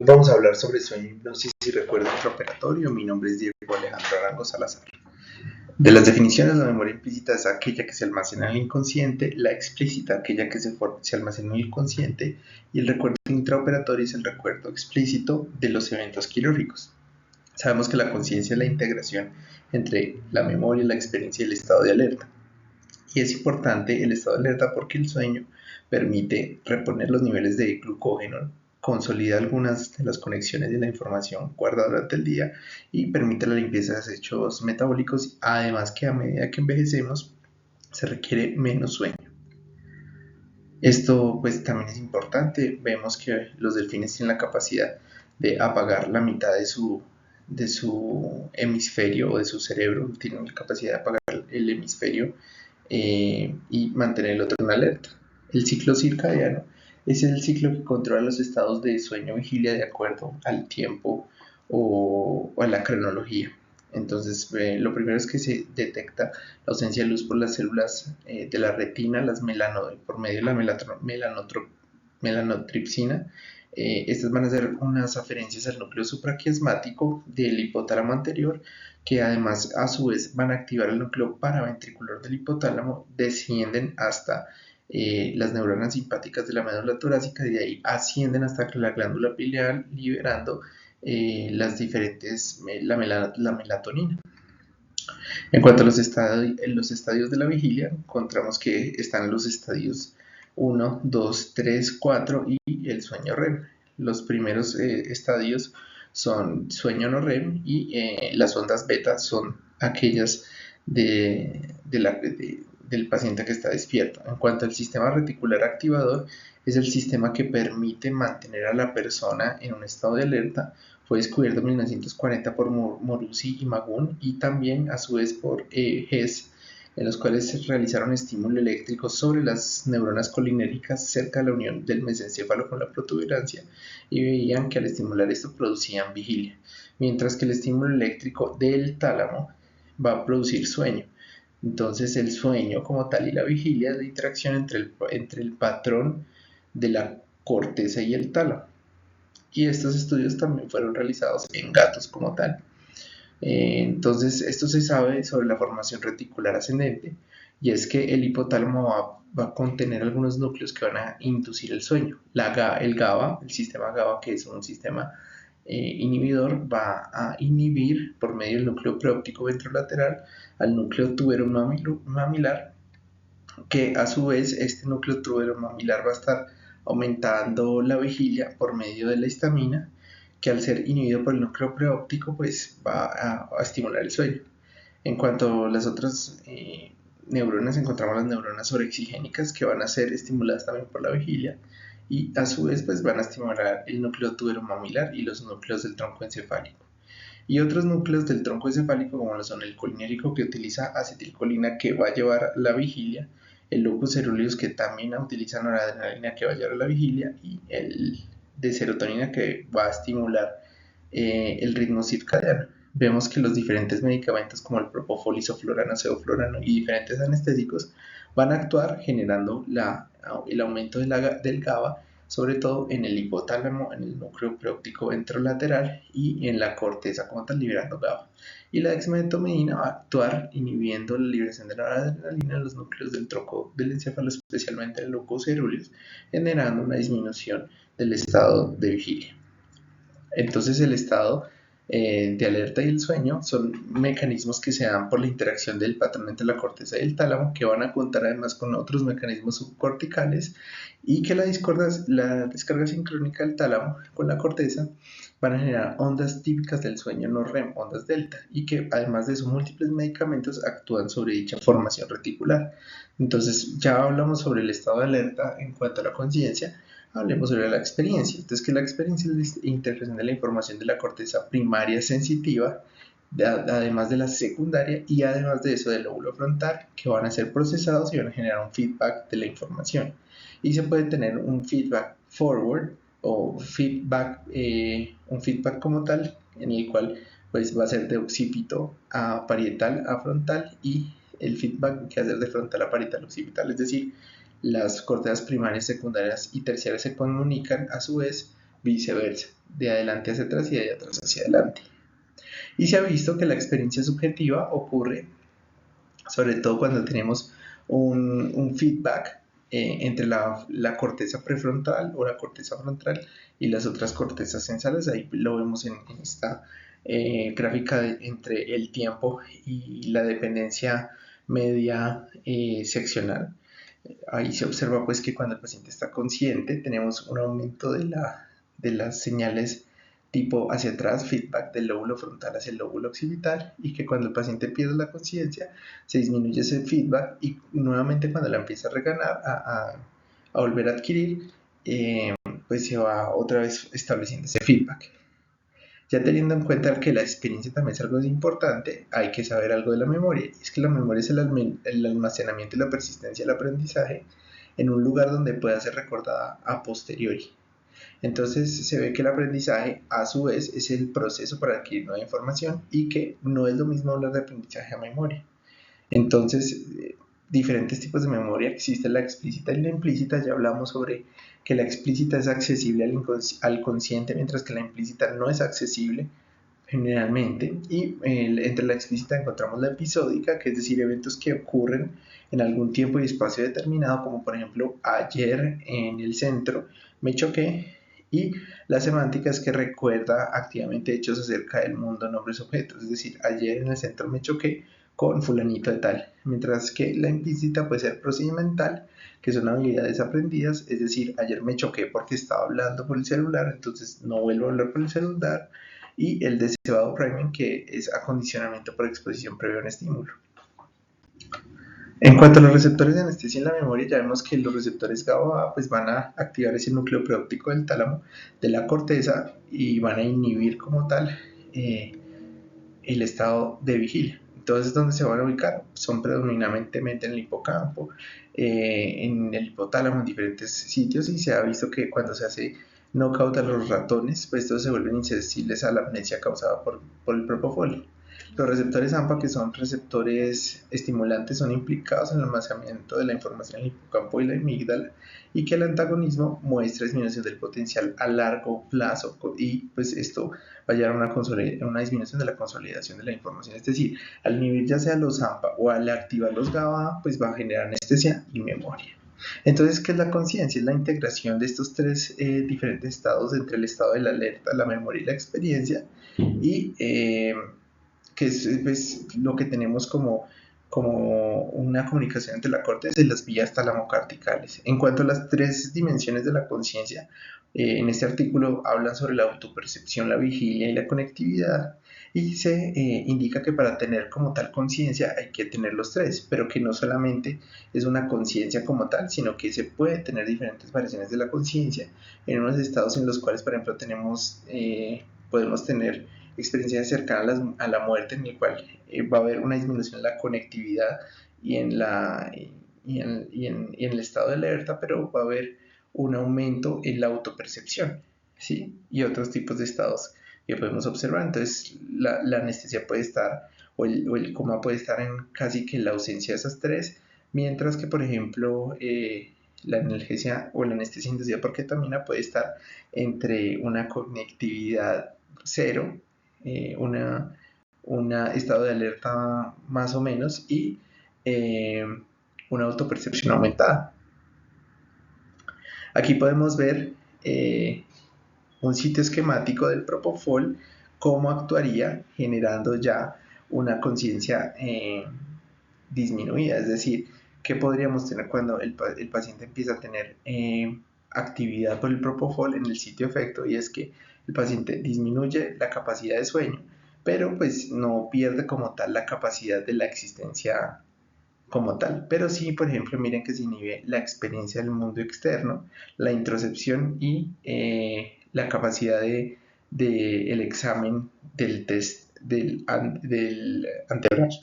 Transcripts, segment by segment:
Vamos a hablar sobre sueño, hipnosis y recuerdo intraoperatorio. Mi nombre es Diego Alejandro Arango Salazar. De las definiciones, la memoria implícita es aquella que se almacena en el inconsciente, la explícita aquella que se almacena en el consciente, y el recuerdo intraoperatorio es el recuerdo explícito de los eventos quirúrgicos. Sabemos que la conciencia es la integración entre la memoria, la experiencia y el estado de alerta. Y es importante el estado de alerta porque el sueño permite reponer los niveles de glucógeno, consolida algunas de las conexiones de la información guardada durante el día y permite la limpieza de desechos metabólicos, además que a medida que envejecemos se requiere menos sueño. Esto pues también es importante, vemos que los delfines tienen la capacidad de apagar la mitad de su hemisferio o de su cerebro, tienen la capacidad de apagar el hemisferio y mantener el otro en alerta. El ciclo circadiano es el ciclo que controla los estados de sueño vigilia de acuerdo al tiempo o a la cronología. Entonces, lo primero es que se detecta la ausencia de luz por las células de la retina, por medio de la melanotripsina. Estas van a ser unas aferencias al núcleo supraquiasmático del hipotálamo anterior, que además a su vez van a activar el núcleo paraventricular del hipotálamo, descienden hasta las neuronas simpáticas de la médula torácica y de ahí ascienden hasta la glándula pineal, liberando la melatonina. En cuanto a los estadios de la vigilia, encontramos que están los estadios 1, 2, 3, 4 y el sueño REM. Los primeros estadios son sueño no REM y las ondas beta son aquellas del paciente que está despierto. En cuanto al sistema reticular activador, es el sistema que permite mantener a la persona en un estado de alerta. Fue descubierto en 1940 por Moruzzi y Magun y también a su vez por Hess, en los cuales se realizaron estímulo eléctrico sobre las neuronas colinérgicas cerca de la unión del mesencéfalo con la protuberancia y veían que al estimular esto producían vigilia, mientras que el estímulo eléctrico del tálamo va a producir sueño. Entonces el sueño como tal y la vigilia es la interacción entre el patrón de la corteza y el tálamo. Y estos estudios también fueron realizados en gatos como tal. Entonces, esto se sabe sobre la formación reticular ascendente, y es que el hipotálamo va a contener algunos núcleos que van a inducir el sueño. El GABA, el sistema GABA, que es un sistema inhibidor, va a inhibir por medio del núcleo preóptico ventrolateral al núcleo tuberomamilar, que a su vez este núcleo tuberomamilar va a estar aumentando la vigilia por medio de la histamina, que al ser inhibido por el núcleo preóptico pues va a estimular el sueño. En cuanto a las otras neuronas, encontramos las neuronas sobreexigénicas, que van a ser estimuladas también por la vigilia y a su vez pues van a estimular el núcleo tuberomamilar y los núcleos del tronco encefálico. Y otros núcleos del tronco encefálico, como lo son el colinérico, que utiliza acetilcolina, que va a llevar la vigilia, el locus ceruleus, que también utiliza noradrenalina, que va a llevar la vigilia, y el de serotonina, que va a estimular el ritmo circadiano. Vemos que los diferentes medicamentos como el propofol, isoflurano, sevoflurano y diferentes anestésicos van a actuar generando el aumento del GABA, sobre todo en el hipotálamo, en el núcleo preóptico ventrolateral y en la corteza como tal, liberando GABA. Y la dexmedetomidina va a actuar inhibiendo la liberación de noradrenalina en los núcleos del tronco del encéfalo, especialmente en el locus ceruleus, generando una disminución del estado de vigilia. Entonces el estado de alerta y el sueño son mecanismos que se dan por la interacción del patrón entre la corteza y el tálamo, que van a contar además con otros mecanismos subcorticales, y que la descarga sincrónica del tálamo con la corteza van a generar ondas típicas del sueño no REM, ondas delta, y que además de eso múltiples medicamentos actúan sobre dicha formación reticular. Entonces ya hablamos sobre el estado de alerta en cuanto a la conciencia. Hablemos sobre la experiencia. Entonces, que la experiencia es la integración de la información de la corteza primaria sensitiva, además de la secundaria y además de eso del lóbulo frontal, que van a ser procesados y van a generar un feedback de la información. Y se puede tener un feedback forward o un feedback como tal, en el cual pues va a ser de occipito a parietal a frontal, y el feedback que va a ser de frontal a parietal occipital, es decir, las cortezas primarias, secundarias y terciarias se comunican a su vez viceversa, de adelante hacia atrás y de atrás hacia adelante. Y se ha visto que la experiencia subjetiva ocurre sobre todo cuando tenemos un feedback entre la corteza prefrontal o la corteza frontal y las otras cortezas sensales. Ahí lo vemos en esta gráfica entre el tiempo y la dependencia media seccional. Ahí se observa pues que cuando el paciente está consciente tenemos un aumento de las señales tipo hacia atrás, feedback del lóbulo frontal hacia el lóbulo occipital, y que cuando el paciente pierde la conciencia se disminuye ese feedback y nuevamente cuando la empieza a reganar, a volver a adquirir, pues se va otra vez estableciendo ese feedback. Ya teniendo en cuenta que la experiencia también es algo importante, hay que saber algo de la memoria. Y es que la memoria es el almacenamiento y la persistencia del aprendizaje en un lugar donde pueda ser recordada a posteriori. Entonces se ve que el aprendizaje a su vez es el proceso para adquirir nueva información y que no es lo mismo hablar de aprendizaje a memoria. Entonces, diferentes tipos de memoria existen, la explícita y la implícita. Ya hablamos sobre que la explícita es accesible al consciente, mientras que la implícita no es accesible generalmente. Y entre la explícita encontramos la episódica, que es decir, eventos que ocurren en algún tiempo y espacio determinado, como por ejemplo ayer en el centro me choqué. Y la semántica es que recuerda activamente hechos acerca del mundo, nombres, objetos. Es decir, ayer en el centro me choqué con fulanito de tal. Mientras que la implícita puede ser procedimental, que son habilidades aprendidas. Es decir, ayer me choqué porque estaba hablando por el celular, entonces no vuelvo a hablar por el celular. Y el deseado priming, que es acondicionamiento por exposición previa a un estímulo. En cuanto a los receptores de anestesia en la memoria, ya vemos que los receptores GABA pues van a activar ese núcleo preóptico del tálamo, de la corteza, y van a inhibir como tal el estado de vigilia. Entonces, ¿dónde se van a ubicar? Son predominantemente en el hipocampo, en el hipotálamo, en diferentes sitios, y se ha visto que cuando se hace knockout a los ratones, pues estos se vuelven insensibles a la amnesia causada por el propofol. Los receptores AMPA, que son receptores estimulantes, son implicados en el almacenamiento de la información en el hipocampo y la amígdala, y que el antagonismo muestra disminución del potencial a largo plazo, y pues esto va a llevar a una disminución de la consolidación de la información. Es decir, al inhibir ya sea los AMPA o al activar los GABA, pues va a generar anestesia y memoria. Entonces, ¿qué es la conciencia? Es la integración de estos tres diferentes estados entre el estado de la alerta, la memoria y la experiencia, y que es pues, lo que tenemos como una comunicación entre la corteza y las vías talamocorticales. En cuanto a las tres dimensiones de la conciencia, en este artículo hablan sobre la autopercepción, la vigilia y la conectividad, y se indica que para tener como tal conciencia hay que tener los tres, pero que no solamente es una conciencia como tal, sino que se puede tener diferentes variaciones de la conciencia en unos estados en los cuales, por ejemplo, podemos tener experiencias cercanas a la muerte, en el cual va a haber una disminución en la conectividad y en el estado de alerta, pero va a haber un aumento en la autopercepción, ¿sí? Y otros tipos de estados que podemos observar. Entonces, la anestesia puede estar, o el coma puede estar en casi que la ausencia de esas tres, mientras que, por ejemplo, la analgesia o la anestesia inducida por ketamina puede estar entre una conectividad cero, un estado de alerta más o menos, y una autopercepción aumentada. Aquí podemos ver un sitio esquemático del propofol, cómo actuaría generando ya una conciencia disminuida, es decir, ¿qué podríamos tener cuando el paciente empieza a tener actividad por el propofol en el sitio efecto? Y es que el paciente disminuye la capacidad de sueño, pero pues no pierde como tal la capacidad de la existencia como tal, pero sí, por ejemplo, miren que se inhibe la experiencia del mundo externo, la introspección y la capacidad el examen del test del antebrazo.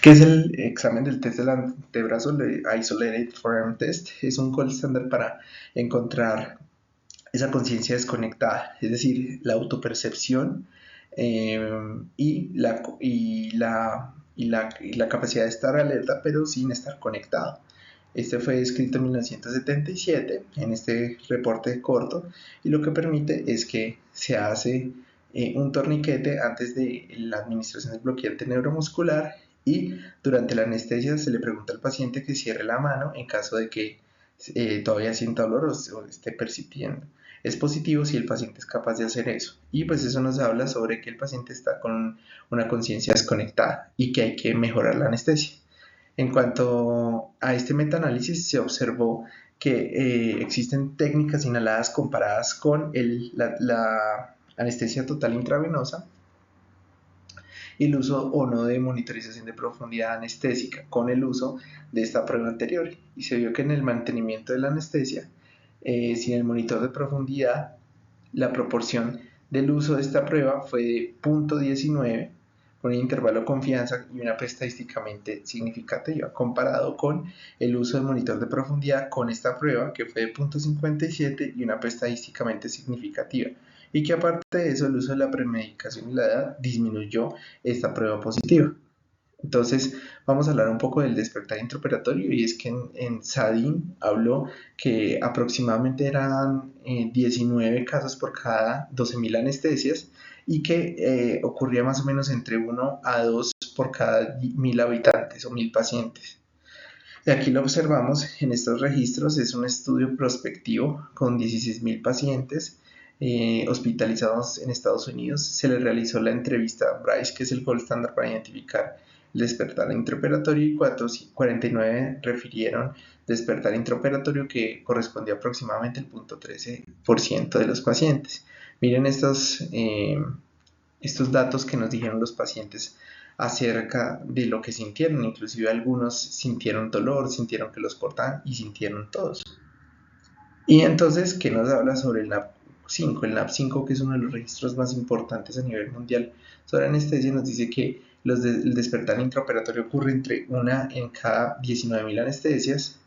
¿Qué es el examen del test del antebrazo? El Isolated Forearm Test es un gold standard para encontrar esa conciencia desconectada, es decir, la autopercepción y la capacidad de estar alerta, pero sin estar conectado. Este fue escrito en 1977 en este reporte corto y lo que permite es que se hace un torniquete antes de la administración del bloqueante neuromuscular y durante la anestesia se le pregunta al paciente que cierre la mano en caso de que todavía sienta dolor o esté percibiendo. Es positivo si el paciente es capaz de hacer eso. Y pues eso nos habla sobre que el paciente está con una conciencia desconectada y que hay que mejorar la anestesia. En cuanto a este metaanálisis, se observó que existen técnicas inhaladas comparadas con la anestesia total intravenosa y el uso o no de monitorización de profundidad anestésica con el uso de esta prueba anterior. Y se vio que en el mantenimiento de la anestesia, sin el monitor de profundidad, la proporción del uso de esta prueba fue de 0.19 con un intervalo de confianza y una P estadísticamente significativa, comparado con el uso del monitor de profundidad con esta prueba que fue de 0.57 y una P estadísticamente significativa, y que aparte de eso el uso de la premedicación y la edad disminuyó esta prueba positiva. Entonces, vamos a hablar un poco del despertar intraoperatorio, y es que en Sadin habló que aproximadamente eran 19 casos por cada 12.000 anestesias y que ocurría más o menos entre 1 a 2 por cada 1.000 habitantes o 1.000 pacientes. Y aquí lo observamos en estos registros, es un estudio prospectivo con 16.000 pacientes hospitalizados en Estados Unidos. Se le realizó la entrevista a Bryce, que es el gold estándar para identificar el despertar intraoperatorio, y 49 refirieron despertar intraoperatorio, que correspondía aproximadamente al 0.13% de los pacientes. Miren estos datos que nos dijeron los pacientes acerca de lo que sintieron. Inclusive algunos sintieron dolor, sintieron que los cortaban y sintieron todos. Y entonces, ¿qué nos habla sobre el NAP5? El NAP5, que es uno de los registros más importantes a nivel mundial sobre anestesia, nos dice que el despertar intraoperatorio ocurre entre 1 en cada 19.000 anestesias,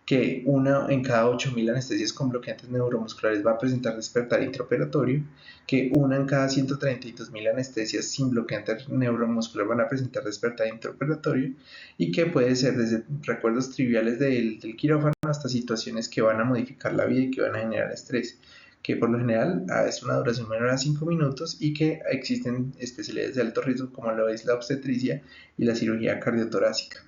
que 1 en cada 8.000 anestesias con bloqueantes neuromusculares va a presentar despertar intraoperatorio, que 1 en cada 132.000 anestesias sin bloqueante neuromuscular van a presentar despertar intraoperatorio, y que puede ser desde recuerdos triviales del quirófano hasta situaciones que van a modificar la vida y que van a generar estrés, que por lo general es una duración menor a 5 minutos y que existen especialidades de alto riesgo como lo es la obstetricia y la cirugía cardiotorácica.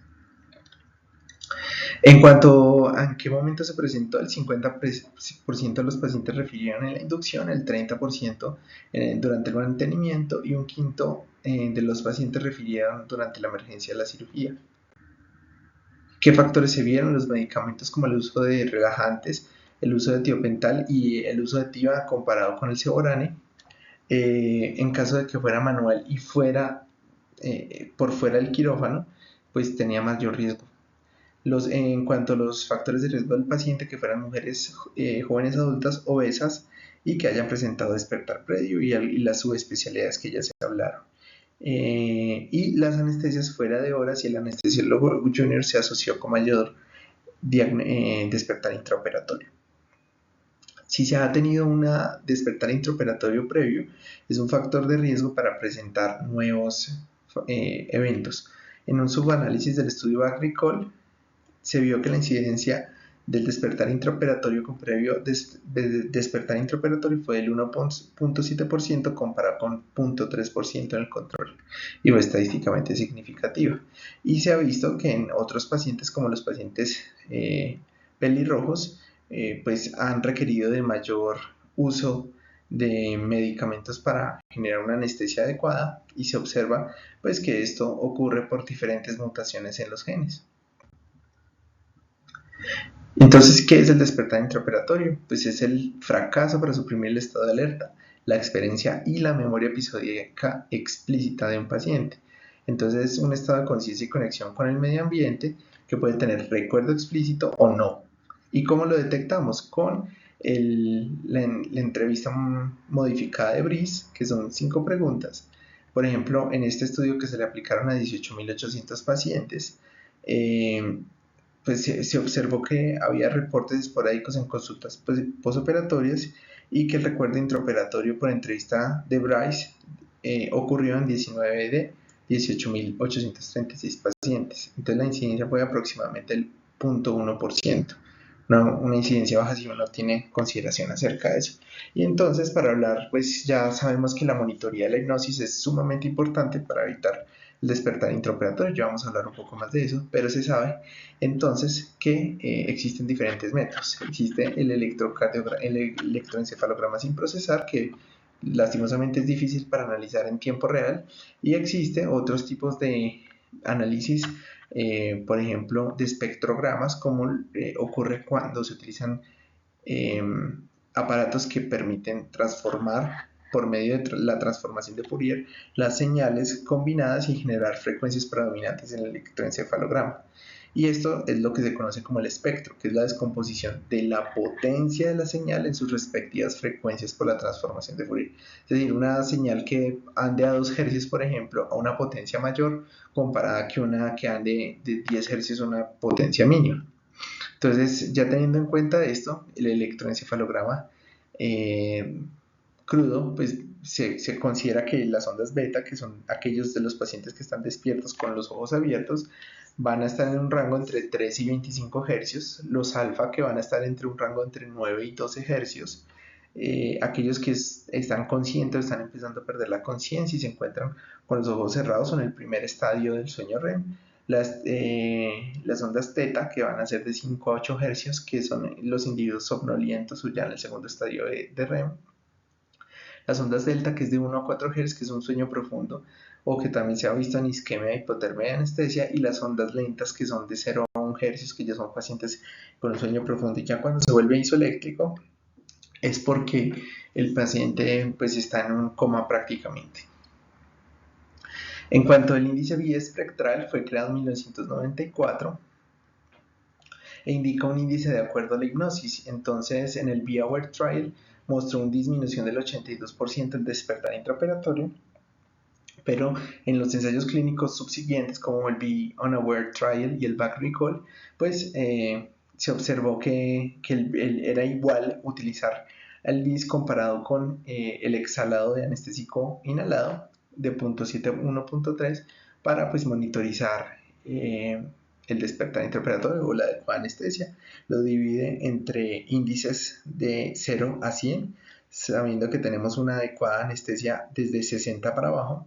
En cuanto a en qué momento se presentó, el 50% de los pacientes refirieron en la inducción, el 30% durante el mantenimiento y un quinto de los pacientes refirieron durante la emergencia de la cirugía. ¿Qué factores se vieron? Los medicamentos como el uso de relajantes, el uso de tiopental y el uso de TIVA comparado con el Seborane. En caso de que fuera manual y fuera por fuera del quirófano, pues tenía mayor riesgo. En cuanto a los factores de riesgo del paciente, que fueran mujeres jóvenes adultas obesas y que hayan presentado despertar previo, y las subespecialidades que ya se hablaron. Y las anestesias fuera de horas, y el anestesiólogo junior se asoció con mayor despertar intraoperatorio. Si se ha tenido un despertar intraoperatorio previo, es un factor de riesgo para presentar nuevos eventos. En un subanálisis del estudio Agricol se vio que la incidencia del despertar intraoperatorio con previo despertar intraoperatorio fue del 1.7% comparado con 0.3% en el control, y fue estadísticamente significativa. Y se ha visto que en otros pacientes, como los pacientes pelirrojos, pues han requerido de mayor uso de medicamentos para generar una anestesia adecuada, y se observa pues que esto ocurre por diferentes mutaciones en los genes. Entonces, ¿qué es el despertar intraoperatorio? Pues es el fracaso para suprimir el estado de alerta, la experiencia y la memoria episódica explícita de un paciente. Entonces, es un estado de conciencia y conexión con el medio ambiente que puede tener recuerdo explícito o no. ¿Y cómo lo detectamos? Con la entrevista modificada de Bryce, que son 5 preguntas. Por ejemplo, en este estudio que se le aplicaron a 18.800 pacientes, pues se observó que había reportes esporádicos en consultas posoperatorias, y que el recuerdo intraoperatorio por entrevista de Bryce ocurrió en 19 de 18.836 pacientes. Entonces la incidencia fue aproximadamente el 0.1%. Una incidencia baja si uno tiene consideración acerca de eso. Y entonces, para hablar, pues ya sabemos que la monitoría de la hipnosis es sumamente importante para evitar el despertar intraoperatorio. Ya vamos a hablar un poco más de eso, pero se sabe entonces que existen diferentes métodos. Existe el electroencefalograma sin procesar, que lastimosamente es difícil para analizar en tiempo real, y existe otros tipos de análisis, por ejemplo, de espectrogramas, como ocurre cuando se utilizan eh, aparatos que permiten transformar por medio de la transformación de Fourier las señales combinadas y generar frecuencias predominantes en el electroencefalograma. Y esto es lo que se conoce como el espectro, que es la descomposición de la potencia de la señal en sus respectivas frecuencias por la transformación de Fourier. Es decir, una señal que ande a 2 Hz, por ejemplo, a una potencia mayor comparada que una que ande de 10 Hz a una potencia mínima. Entonces, ya teniendo en cuenta esto, el electroencefalograma crudo, pues se considera que las ondas beta, que son aquellos de los pacientes que están despiertos con los ojos abiertos, van a estar en un rango entre 3 y 25 Hz, los alfa, que van a estar entre un rango entre 9 y 12 Hz, aquellos que están conscientes, están empezando a perder la conciencia y se encuentran con los ojos cerrados, son el primer estadio del sueño REM. Las ondas teta, que van a ser de 5 a 8 Hz, que son los individuos somnolientos o ya en el segundo estadio de REM. Las ondas delta, que es de 1 a 4 Hz, que es un sueño profundo, o que también se ha visto en isquemia, hipotermia y anestesia, y las ondas lentas, que son de 0 a 1 Hz, que ya son pacientes con un sueño profundo. Y ya cuando se vuelve isoeléctrico, es porque el paciente pues está en un coma prácticamente. En cuanto al índice biespectral, fue creado en 1994 e indica un índice de acuerdo a la hipnosis. Entonces, en el Be Aware Trial mostró una disminución del 82% en despertar intraoperatorio, pero en los ensayos clínicos subsiguientes, como el Be Unaware Trial y el Back Recall, pues se observó que era igual utilizar el BIS comparado con el exhalado de anestésico inhalado de 0.7 a 1.3 para pues monitorizar el despertar intraoperatorio o la adecuada anestesia. Lo divide entre índices de 0 a 100, sabiendo que tenemos una adecuada anestesia desde 60 para abajo.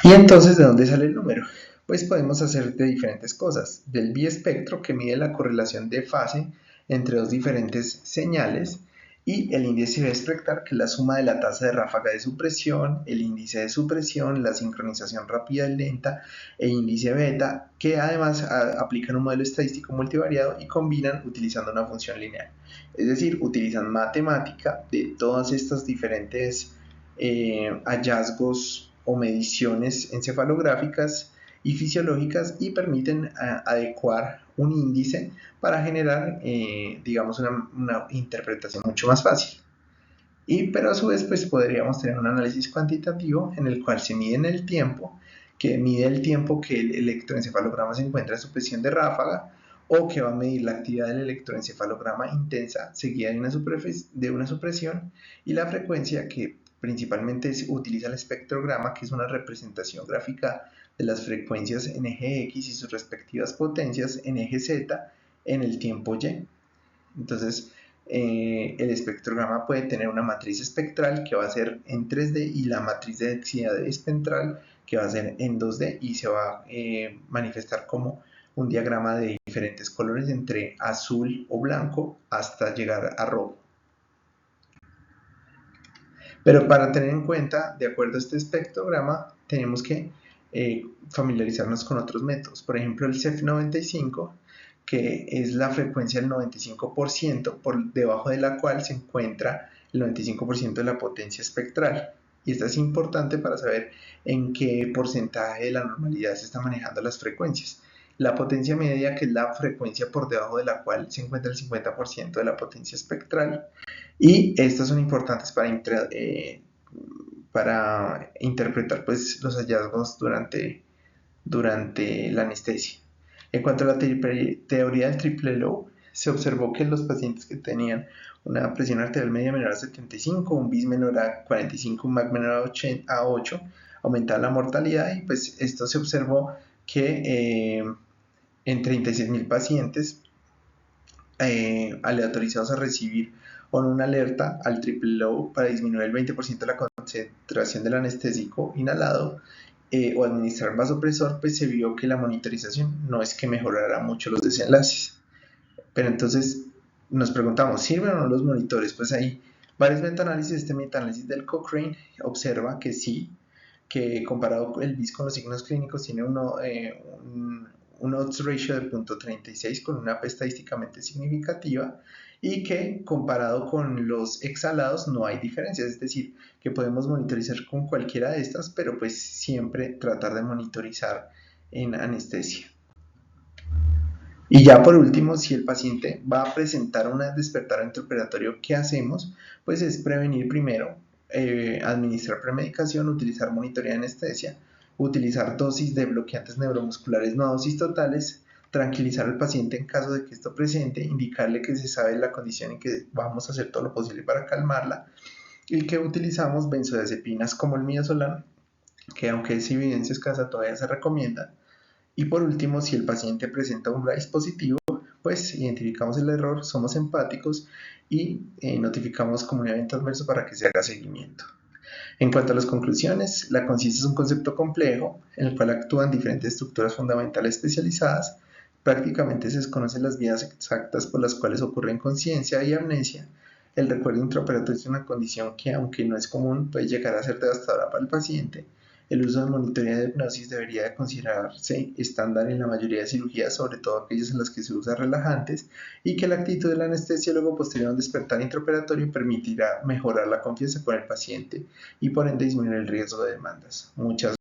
Y entonces, ¿de dónde sale el número? Pues podemos hacer de diferentes cosas. Del biespectro, que mide la correlación de fase entre dos diferentes señales, y el índice biespectral, que es la suma de la tasa de ráfaga de supresión, el índice de supresión, la sincronización rápida y lenta, e índice beta, que además aplican un modelo estadístico multivariado y combinan utilizando una función lineal. Es decir, utilizan matemática de todas estas diferentes hallazgos o mediciones encefalográficas y fisiológicas y permiten adecuar un índice para generar, digamos, una interpretación mucho más fácil. Pero a su vez, pues podríamos tener un análisis cuantitativo en el cual se mide en el tiempo, que mide el tiempo que el electroencefalograma se encuentra en supresión de ráfaga, o que va a medir la actividad del electroencefalograma intensa seguida de una supresión, y la frecuencia, que principalmente utiliza el espectrograma, que es una representación gráfica de las frecuencias en eje X y sus respectivas potencias en eje Z en el tiempo Y. Entonces, el espectrograma puede tener una matriz espectral que va a ser en 3D y la matriz de densidad espectral que va a ser en 2D y se va a manifestar como un diagrama de diferentes colores entre azul o blanco hasta llegar a rojo. Pero para tener en cuenta, de acuerdo a este espectrograma, tenemos que familiarizarnos con otros métodos. Por ejemplo, el CEF95, que es la frecuencia del 95%, por debajo de la cual se encuentra el 95% de la potencia espectral. Y esta es importante para saber en qué porcentaje de la normalidad se están manejando las frecuencias. La potencia media, que es la frecuencia por debajo de la cual se encuentra el 50% de la potencia espectral. Y estas son importantes para interpretar pues, los hallazgos durante la anestesia. En cuanto a la teoría del triple low, se observó que los pacientes que tenían una presión arterial media menor a 75, un BIS menor a 45, un MAC menor a 8, aumentaba la mortalidad, y pues esto se observó que en 36.000 pacientes aleatorizados a recibir una alerta al triple low para disminuir el 20% de la concentración del anestésico inhalado o administrar vasopresor, pues se vio que la monitorización no es que mejorara mucho los desenlaces. Pero entonces nos preguntamos, ¿sirven o no los monitores? Pues hay varios metaanálisis. Este metaanálisis del Cochrane observa que sí, que comparado el BIS con los signos clínicos tiene un odds ratio de 0.36 con una P estadísticamente significativa, y que comparado con los exhalados no hay diferencias, es decir, que podemos monitorizar con cualquiera de estas, pero pues siempre tratar de monitorizar en anestesia. Y ya por último, si el paciente va a presentar un despertar intraoperatorio, ¿qué hacemos? Pues es prevenir primero, administrar premedicación, utilizar monitoreo de anestesia, utilizar dosis de bloqueantes neuromusculares, no dosis totales, tranquilizar al paciente en caso de que esto presente, indicarle que se sabe la condición y que vamos a hacer todo lo posible para calmarla, y que utilizamos benzodiazepinas como el midazolam, que aunque es evidencia escasa todavía se recomienda. Y por último, si el paciente presenta un RAIS positivo, pues identificamos el error, somos empáticos y notificamos como un evento adverso para que se haga seguimiento. En cuanto a las conclusiones, la conciencia es un concepto complejo en el cual actúan diferentes estructuras fundamentales especializadas. Prácticamente se desconocen las vías exactas por las cuales ocurre inconsciencia y amnesia. El recuerdo intraoperatorio es una condición que, aunque no es común, puede llegar a ser devastadora para el paciente. El uso de monitoreo de hipnosis debería de considerarse estándar en la mayoría de cirugías, sobre todo aquellas en las que se usan relajantes, y que la actitud del anestesiólogo posterior a un despertar intraoperatorio permitirá mejorar la confianza con el paciente y por ende disminuir el riesgo de demandas. Muchas